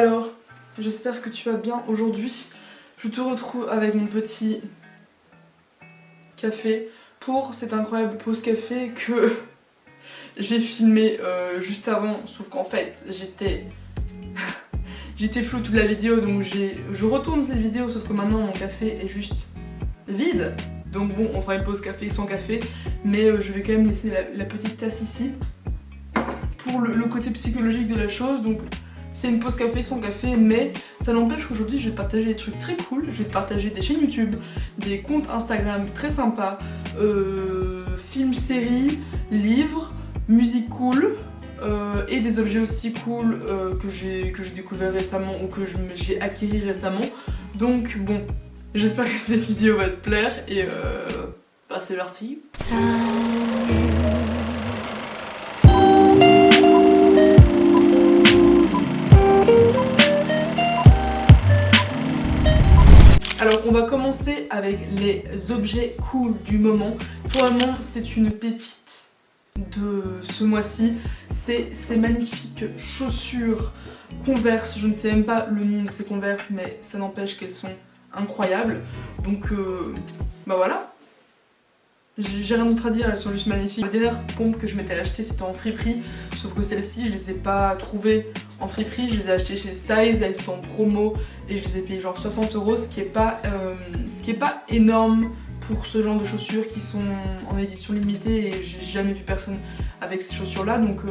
Alors, j'espère que tu vas bien. Aujourd'hui, je te retrouve avec mon petit café pour cette incroyable pause café que j'ai filmé juste avant. Sauf qu'en fait, j'étais floue toute la vidéo, donc je retourne cette vidéo, sauf que maintenant mon café est juste vide. Donc bon, on fera une pause café sans café, mais je vais quand même laisser la petite tasse ici pour le côté psychologique de la chose. Donc c'est une pause café sans café, mais ça n'empêche qu'aujourd'hui je vais te partager des trucs très cool. Je vais te partager des chaînes YouTube, des comptes Instagram très sympas, films, séries, livres, musique cool, et des objets aussi cool que j'ai découvert récemment ou que j'ai acquis récemment. Donc bon, j'espère que cette vidéo va te plaire et bah c'est parti. Alors on va commencer avec les objets cool du moment. Pour le moment c'est une pépite de ce mois-ci. C'est ces magnifiques chaussures Converse. Je ne sais même pas le nom de ces Converse, mais ça n'empêche qu'elles sont incroyables. Donc bah voilà. J'ai rien d'autre à dire, elles sont juste magnifiques. La dernière pompe que je m'étais achetée c'était en friperie, sauf que celle-ci je les ai pas trouvées en friperie, je les ai achetées chez Size, elles étaient en promo et je les ai payées genre 60 €, ce qui est pas énorme pour ce genre de chaussures qui sont en édition limitée, et j'ai jamais vu personne avec ces chaussures là, donc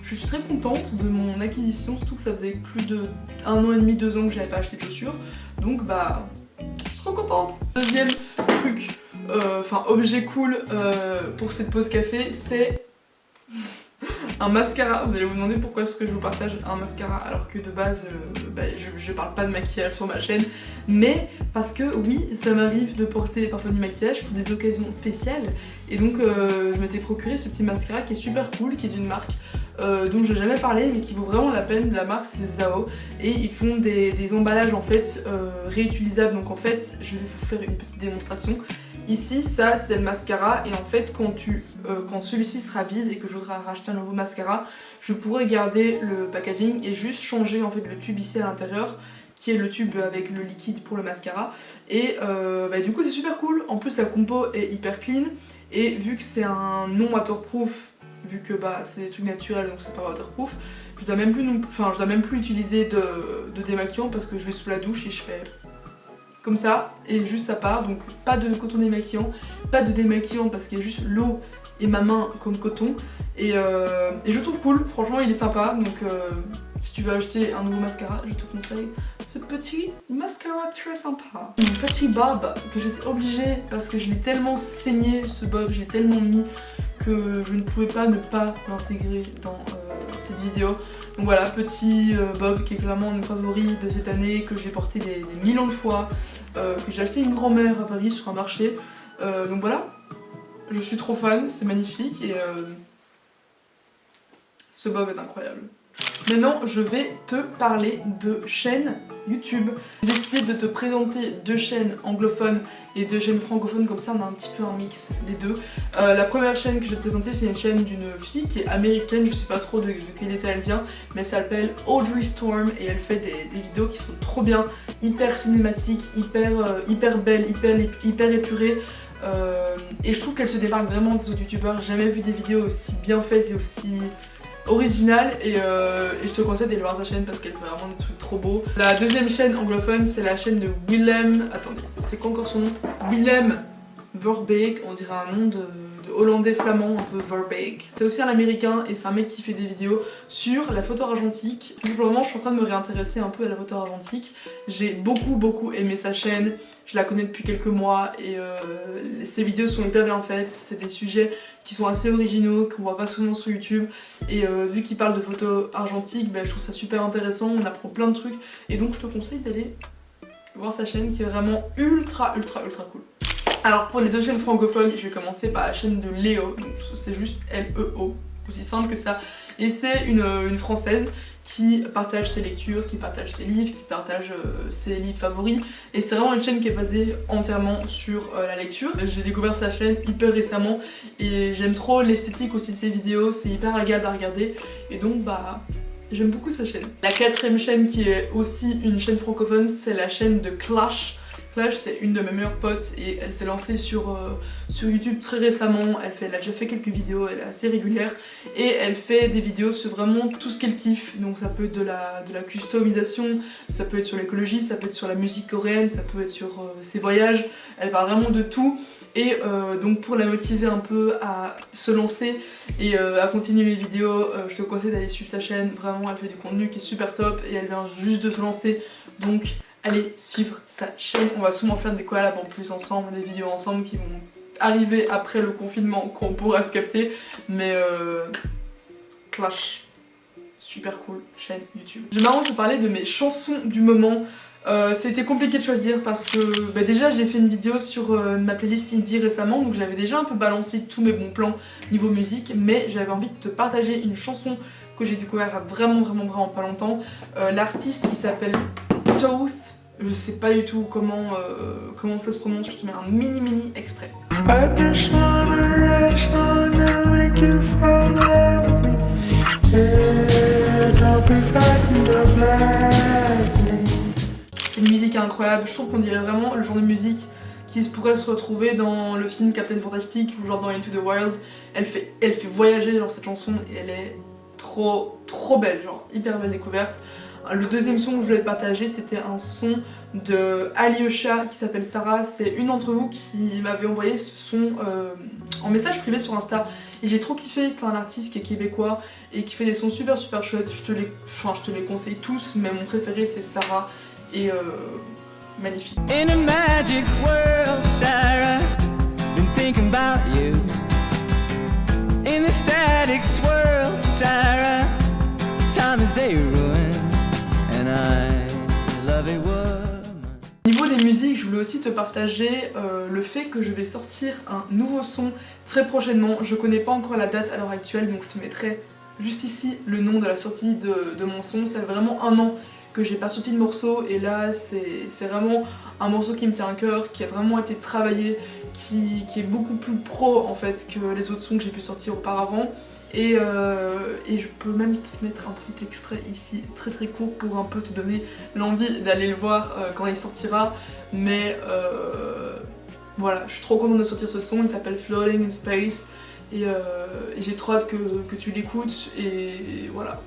je suis très contente de mon acquisition, surtout que ça faisait plus de 1 an et demi, 2 ans que j'avais pas acheté de chaussures, donc bah je suis trop contente. Deuxième truc, objet cool pour cette pause café, c'est un mascara. Vous allez vous demander pourquoi est-ce que je vous partage un mascara alors que de base je parle pas de maquillage sur ma chaîne, mais parce que oui, ça m'arrive de porter parfois du maquillage pour des occasions spéciales, et donc je m'étais procuré ce petit mascara qui est super cool, qui est d'une marque dont je n'ai jamais parlé mais qui vaut vraiment la peine. La marque c'est Zao, et ils font des emballages en fait réutilisables. Donc en fait je vais vous faire une petite démonstration. Ici, ça c'est le mascara, et en fait quand celui-ci sera vide et que je voudrais racheter un nouveau mascara, je pourrais garder le packaging et juste changer en fait le tube ici à l'intérieur, qui est le tube avec le liquide pour le mascara, et du coup c'est super cool. En plus la compo est hyper clean, et vu que c'est un non waterproof, vu que c'est des trucs naturels donc c'est pas waterproof, je dois même plus utiliser de démaquillant, parce que je vais sous la douche et je fais comme ça et juste ça part. Donc pas de coton démaquillant, pas de démaquillant parce qu'il y a juste l'eau et ma main comme coton, et je trouve cool, franchement il est sympa. Donc si tu veux acheter un nouveau mascara, je te conseille ce petit mascara très sympa. Un petit bob que j'étais obligée, parce que je l'ai tellement saigné ce bob, je l'ai tellement mis que je ne pouvais pas ne pas l'intégrer dans cette vidéo. Donc voilà, petit bob qui est clairement mon favori de cette année, que j'ai porté des millions de fois, que j'ai acheté à une grand-mère à Paris sur un marché. Donc voilà, je suis trop fan, c'est magnifique, et ce bob est incroyable. Maintenant, je vais te parler de chaînes YouTube. J'ai décidé de te présenter 2 chaînes anglophones et 2 chaînes francophones, comme ça on a un petit peu un mix des deux. La première chaîne que je vais te présenter, c'est une chaîne d'une fille qui est américaine, je sais pas trop de quel état elle vient, mais elle s'appelle Audrey Storm, et elle fait des vidéos qui sont trop bien, hyper cinématiques, hyper belles, hyper épurées. Et je trouve qu'elle se démarque vraiment des autres youtubeurs. J'ai jamais vu des vidéos aussi bien faites et aussi originale, et je te conseille d'aller voir sa chaîne parce qu'elle fait vraiment des trucs trop beaux. La deuxième chaîne anglophone, c'est la chaîne de Willem, attendez, c'est quoi encore son nom? Willem Verbeek, on dirait un nom de hollandais flamand, un peu Verbeek. C'est aussi un américain, et c'est un mec qui fait des vidéos sur la photo argentique. Tout simplement, je suis en train de me réintéresser un peu à la photo argentique. J'ai beaucoup aimé sa chaîne, je la connais depuis quelques mois, et ses vidéos sont hyper bien faites. C'est des sujets qui sont assez originaux, qu'on voit pas souvent sur YouTube, et vu qu'il parle de photo argentique, je trouve ça super intéressant, on apprend plein de trucs, et donc je te conseille d'aller voir sa chaîne qui est vraiment ultra cool. Alors pour les 2 chaînes francophones, je vais commencer par la chaîne de Léo, donc c'est juste L-E-O, aussi simple que ça, et c'est une française qui partage ses lectures, qui partage ses livres, qui partage ses livres favoris, et c'est vraiment une chaîne qui est basée entièrement sur la lecture. J'ai découvert sa chaîne hyper récemment, et j'aime trop l'esthétique aussi de ses vidéos, c'est hyper agréable à regarder, et donc j'aime beaucoup sa chaîne. La quatrième chaîne qui est aussi une chaîne francophone, c'est la chaîne de Clash. Clash, c'est une de mes meilleures potes et elle s'est lancée sur YouTube très récemment. Elle a déjà fait quelques vidéos, elle est assez régulière et elle fait des vidéos sur vraiment tout ce qu'elle kiffe. Donc ça peut être de la customisation, ça peut être sur l'écologie, ça peut être sur la musique coréenne, ça peut être sur ses voyages. Elle parle vraiment de tout. Et donc pour la motiver un peu à se lancer et à continuer les vidéos, je te conseille d'aller suivre sa chaîne. Vraiment, elle fait du contenu qui est super top et elle vient juste de se lancer. Donc allez suivre sa chaîne. On va souvent faire des collabs en plus ensemble, des vidéos ensemble qui vont arriver après le confinement qu'on pourra se capter. Mais Clash, super cool chaîne YouTube. J'ai marrant de te parler de mes chansons du moment. C'était compliqué de choisir parce que déjà j'ai fait une vidéo sur ma playlist indie récemment, donc j'avais déjà un peu balancé tous mes bons plans niveau musique, mais j'avais envie de te partager une chanson que j'ai découvert vraiment pas longtemps. L'artiste il s'appelle Thoth, je sais pas du tout comment ça se prononce, je te mets un mini extrait. C'est une musique incroyable, je trouve qu'on dirait vraiment le genre de musique qui pourrait se retrouver dans le film Captain Fantastic ou genre dans Into the Wild. Elle fait voyager genre cette chanson et elle est trop belle, genre hyper belle découverte. Le deuxième son que je voulais partager, c'était un son de Alyosha qui s'appelle Sarah. C'est une d'entre vous qui m'avait envoyé ce son en message privé sur Insta et j'ai trop kiffé. C'est un artiste qui est québécois et qui fait des sons super chouettes. Je te les conseille tous, mais mon préféré c'est Sarah et magnifique. In a magic world, Sarah, been thinking about you. In the static swirl, Sarah, time is a ruin. Niveau des musiques, je voulais aussi te partager le fait que je vais sortir un nouveau son très prochainement. Je connais pas encore la date à l'heure actuelle, donc je te mettrai juste ici le nom de la sortie de mon son. C'est vraiment 1 an que j'ai pas sorti de morceau et là c'est vraiment un morceau qui me tient à cœur, qui a vraiment été travaillé, qui est beaucoup plus pro en fait que les autres sons que j'ai pu sortir auparavant. Et je peux même te mettre un petit extrait ici, très court, pour un peu te donner l'envie d'aller le voir quand il sortira. Mais voilà, je suis trop contente de sortir ce son, il s'appelle Floating in Space. Et j'ai trop hâte que tu l'écoutes, et voilà.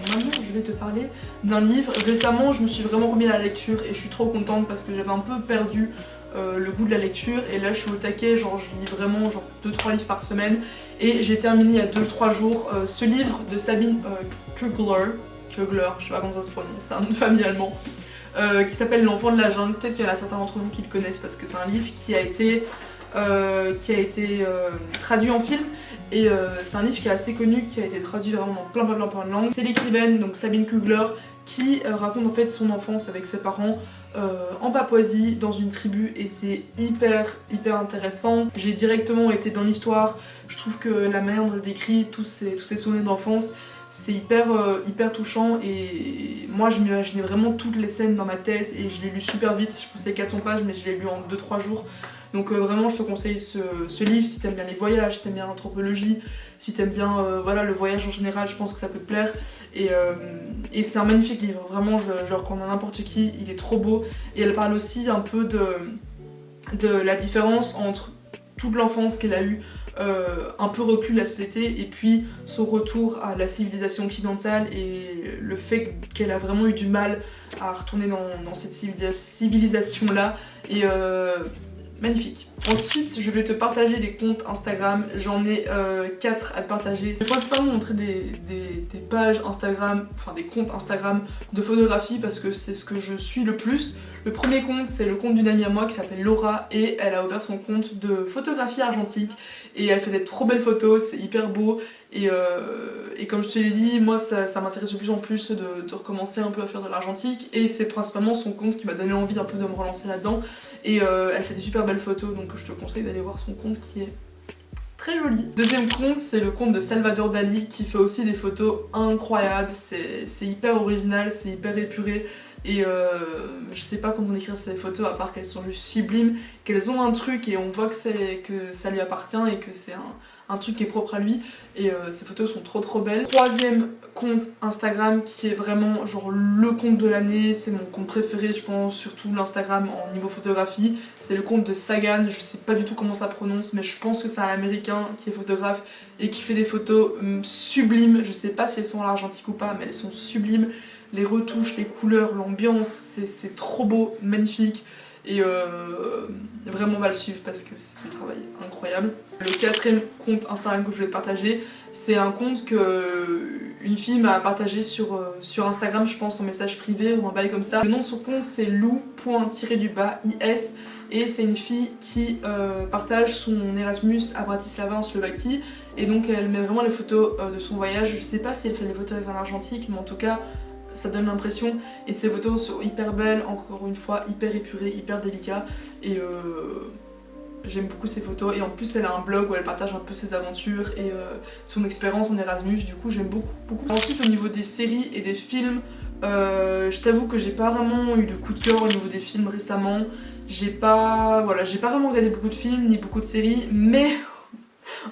Maintenant, je vais te parler d'un livre. Récemment, je me suis vraiment remis à la lecture et je suis trop contente parce que j'avais un peu perdu le goût de la lecture. Et là, je suis au taquet, genre je lis vraiment genre 2-3 livres par semaine. Et j'ai terminé il y a 2-3 jours ce livre de Sabine Kugler, je sais pas comment ça se prononce, c'est un nom de famille allemand, qui s'appelle L'enfant de la jungle. Peut-être qu'il y en a certains d'entre vous qui le connaissent parce que c'est un livre qui a été traduit en film. Et c'est un livre qui est assez connu, qui a été traduit vraiment dans plein de langues. C'est l'écrivaine, donc Sabine Kugler, qui raconte en fait son enfance avec ses parents en Papouasie, dans une tribu, et c'est hyper intéressant. J'ai directement été dans l'histoire, je trouve que la manière dont elle décrit tous ces souvenirs d'enfance, c'est hyper touchant, et moi je m'imaginais vraiment toutes les scènes dans ma tête et je l'ai lu super vite. Je pensais 400 pages mais je l'ai lu en 2-3 jours. Donc vraiment je te conseille ce livre si t'aimes bien les voyages, si t'aimes bien l'anthropologie, si t'aimes bien voilà, le voyage en général, je pense que ça peut te plaire. Et c'est un magnifique livre, vraiment je le recommande à n'importe qui, il est trop beau. Et elle parle aussi un peu de la différence entre toute l'enfance qu'elle a eue, un peu reclus de la société, et puis son retour à la civilisation occidentale et le fait qu'elle a vraiment eu du mal à retourner dans cette civilisation là. Et magnifique. Ensuite, je vais te partager des comptes Instagram. J'en ai 4 à te partager. Je vais principalement montrer des pages Instagram, enfin des comptes Instagram de photographie parce que c'est ce que je suis le plus. Le premier compte, c'est le compte d'une amie à moi qui s'appelle Laura et elle a ouvert son compte de photographie argentique et elle fait des trop belles photos, c'est hyper beau. Et comme je te l'ai dit, moi ça m'intéresse de plus en plus de recommencer un peu à faire de l'argentique et c'est principalement son compte qui m'a donné envie un peu de me relancer là-dedans. Et elle fait des super belles photos, donc je te conseille d'aller voir son compte qui est très joli. Deuxième compte, c'est le compte de Salvador Dali qui fait aussi des photos incroyables, c'est hyper original, c'est hyper épuré. Et je sais pas comment décrire ces photos à part qu'elles sont juste sublimes, qu'elles ont un truc et on voit que ça lui appartient et que c'est un truc qui est propre à lui. Et ces photos sont trop belles. Troisième compte Instagram qui est vraiment genre le compte de l'année, c'est mon compte préféré je pense, surtout l'Instagram en niveau photographie. C'est le compte de Sagan, je sais pas du tout comment ça prononce mais je pense que c'est un américain qui est photographe et qui fait des photos sublimes. Je sais pas si elles sont à l'argentique ou pas mais elles sont sublimes. Les retouches, les couleurs, l'ambiance, c'est trop beau, magnifique. Et vraiment on va le suivre parce que c'est un travail incroyable. Le quatrième compte Instagram que je vais partager, c'est un compte que une fille m'a partagé sur Instagram, je pense en message privé ou un bail comme ça. Le nom de son compte c'est lou.is et c'est une fille qui partage son Erasmus à Bratislava en Slovaquie et donc elle met vraiment les photos de son voyage. Je sais pas si elle fait les photos avec un argentique mais en tout cas ça donne l'impression et ses photos sont hyper belles, encore une fois hyper épurées, hyper délicates et j'aime beaucoup ses photos et en plus elle a un blog où elle partage un peu ses aventures et son expérience en Erasmus, du coup j'aime beaucoup. Ensuite au niveau des séries et des films, je t'avoue que j'ai pas vraiment eu de coup de cœur au niveau des films récemment, j'ai pas vraiment regardé beaucoup de films ni beaucoup de séries mais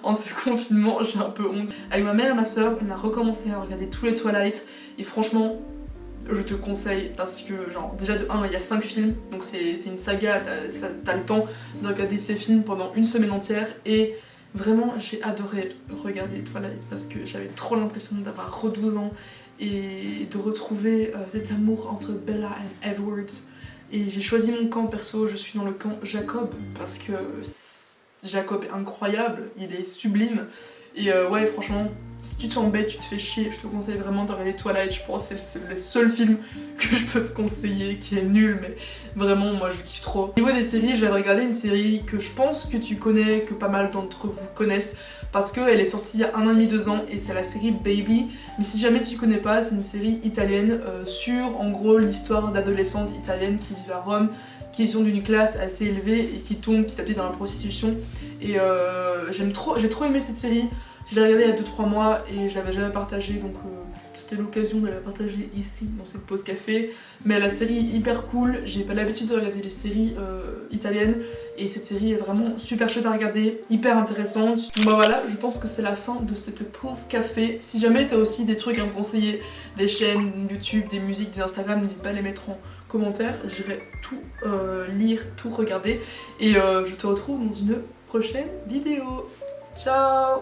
en ce confinement j'ai un peu honte. Avec ma mère et ma soeur on a recommencé à regarder tous les Twilight et franchement je te conseille parce que genre déjà de 1 il y a 5 films donc c'est une saga, t'as le temps de regarder ces films pendant une semaine entière et vraiment j'ai adoré regarder Twilight parce que j'avais trop l'impression d'avoir 12 ans et de retrouver cet amour entre Bella et Edward et j'ai choisi mon camp perso, je suis dans le camp Jacob parce que Jacob est incroyable, il est sublime et ouais franchement si tu t'embêtes, tu te fais chier, je te conseille vraiment de regarder Twilight, je pense que c'est le seul film que je peux te conseiller qui est nul mais vraiment moi je kiffe trop. Au niveau des séries, je vais regarder une série que je pense que tu connais, que pas mal d'entre vous connaissent parce qu'elle est sortie il y a 1 an et demi, 2 ans et c'est la série Baby. Mais si jamais tu connais pas, c'est une série italienne sur en gros l'histoire d'adolescentes italiennes qui vivent à Rome, qui sont d'une classe assez élevée et qui tombent petit à petit dans la prostitution. Et j'ai trop aimé cette série. Je l'ai regardée il y a 2-3 mois et je l'avais jamais partagée donc c'était l'occasion de la partager ici dans cette pause café. Mais la série est hyper cool, j'ai pas l'habitude de regarder les séries italiennes et cette série est vraiment super chouette à regarder, hyper intéressante. Donc bah voilà, je pense que c'est la fin de cette pause café. Si jamais t'as aussi des trucs à me conseiller, des chaînes YouTube, des musiques, des Instagram, n'hésite pas à les mettre en commentaire, je vais tout lire, tout regarder et je te retrouve dans une prochaine vidéo. Ciao!